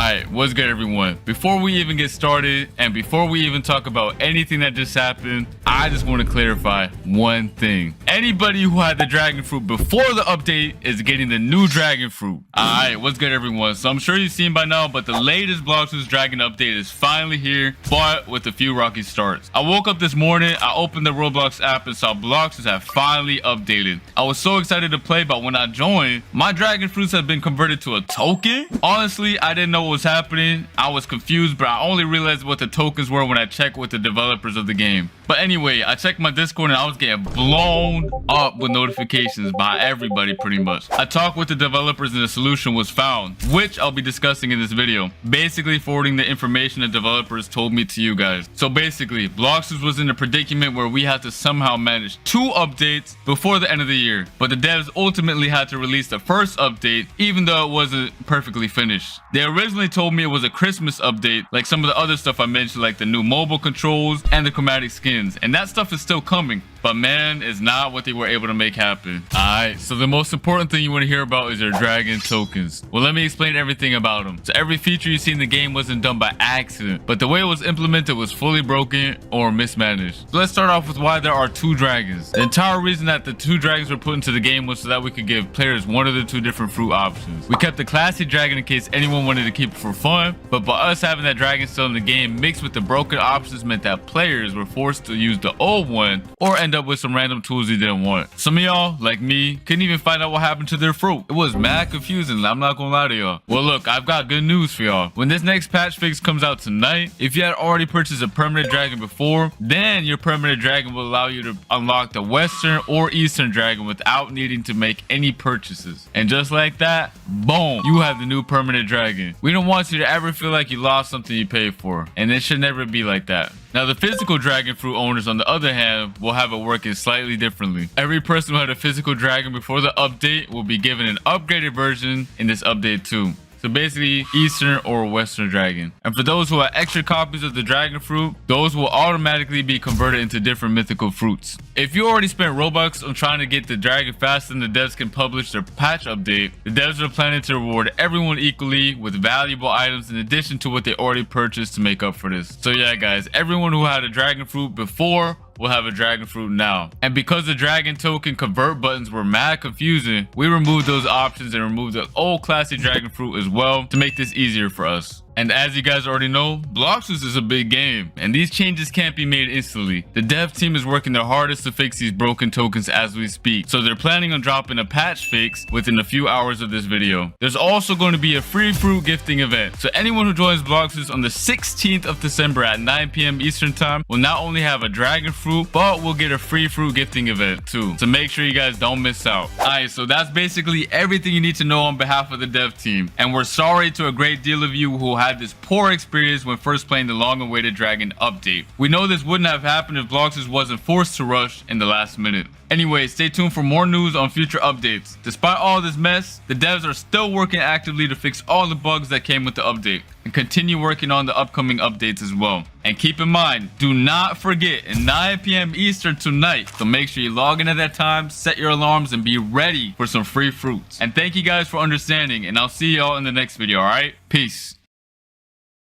Alright, what's good everyone? Before we even get started and before we even talk about anything that just happened, I just want to clarify one thing. Anybody who had the dragon fruit before the update is getting the new dragon fruit. Alright, what's good everyone? So I'm sure you've seen by now, but the latest Blox's dragon update is finally here, but with a few rocky starts. I woke up this morning, I opened the Roblox app and saw Blox's have finally updated. I was so excited to play, but when I joined, my dragon fruits have been converted to a token. Honestly, I didn't know what was happening. I was confused, but I only realized what the tokens were when I checked with the developers of the game. But anyway, I checked my Discord and I was getting blown up with notifications by everybody pretty much. I talked with the developers and the solution was found, which I'll be discussing in this video. Basically forwarding the information the developers told me to you guys. So basically, Blox was in a predicament where we had to somehow manage 2 updates before the end of the year. But the devs ultimately had to release the first update, even though it wasn't perfectly finished. They originally told me it was a Christmas update, like some of the other stuff I mentioned, like the new mobile controls and the chromatic skins. And that stuff is still coming, but man, it's not what they were able to make happen. Alright, so the most important thing you want to hear about is your dragon tokens. Well, let me explain everything about them. So every feature you see in the game wasn't done by accident, but the way it was implemented was fully broken or mismanaged. So let's start off with why there are 2 dragons. The entire reason that the 2 dragons were put into the game was so that we could give players one of the 2 different fruit options. We kept the classy dragon in case anyone wanted to keep it for fun, but by us having that dragon still in the game mixed with the broken options meant that players were forced to use the old one or end up with some random tools you didn't want. Some of y'all, like me, couldn't even find out what happened to their fruit. It was mad confusing, I'm not gonna lie to y'all. Well look, I've got good news for y'all. When this next patch fix comes out tonight, if you had already purchased a permanent dragon before, then your permanent dragon will allow you to unlock the western or eastern dragon without needing to make any purchases. And just like that, boom, you have the new permanent dragon. We don't want you to ever feel like you lost something you paid for, and it should never be like that. Now, the physical dragon fruit owners, on the other hand, will have it working slightly differently. Every person who had a physical dragon before the update will be given an upgraded version in this update too. So basically, Eastern or Western dragon. And for those who have extra copies of the dragon fruit, those will automatically be converted into different mythical fruits. If you already spent Robux on trying to get the dragon faster than the devs can publish their patch update, the devs are planning to reward everyone equally with valuable items in addition to what they already purchased to make up for this. So yeah guys, everyone who had a dragon fruit before will have a dragon fruit now. And because the dragon token convert buttons were mad confusing, we removed those options and removed the old classy dragon fruit as well to make this easier for us. And as you guys already know, Blox is a big game, and these changes can't be made instantly. The dev team is working their hardest to fix these broken tokens as we speak, so they're planning on dropping a patch fix within a few hours of this video. There's also going to be a free fruit gifting event, so anyone who joins Blox on the 16th of December at 9 p.m. Eastern time will not only have a dragon fruit, but will get a free fruit gifting event too. So make sure you guys don't miss out. Alright, so that's basically everything you need to know on behalf of the dev team, and we're sorry to a great deal of you who had this poor experience when first playing the long-awaited dragon update. We know this wouldn't have happened if Blox wasn't forced to rush in the last minute. Anyway, stay tuned for more news on future updates. Despite all this mess, the devs are still working actively to fix all the bugs that came with the update and continue working on the upcoming updates as well. And keep in mind, do not forget at 9 p.m. Eastern tonight, so make sure you log in at that time, set your alarms, and be ready for some free fruits. And thank you guys for understanding, and I'll see y'all in the next video, alright? Peace.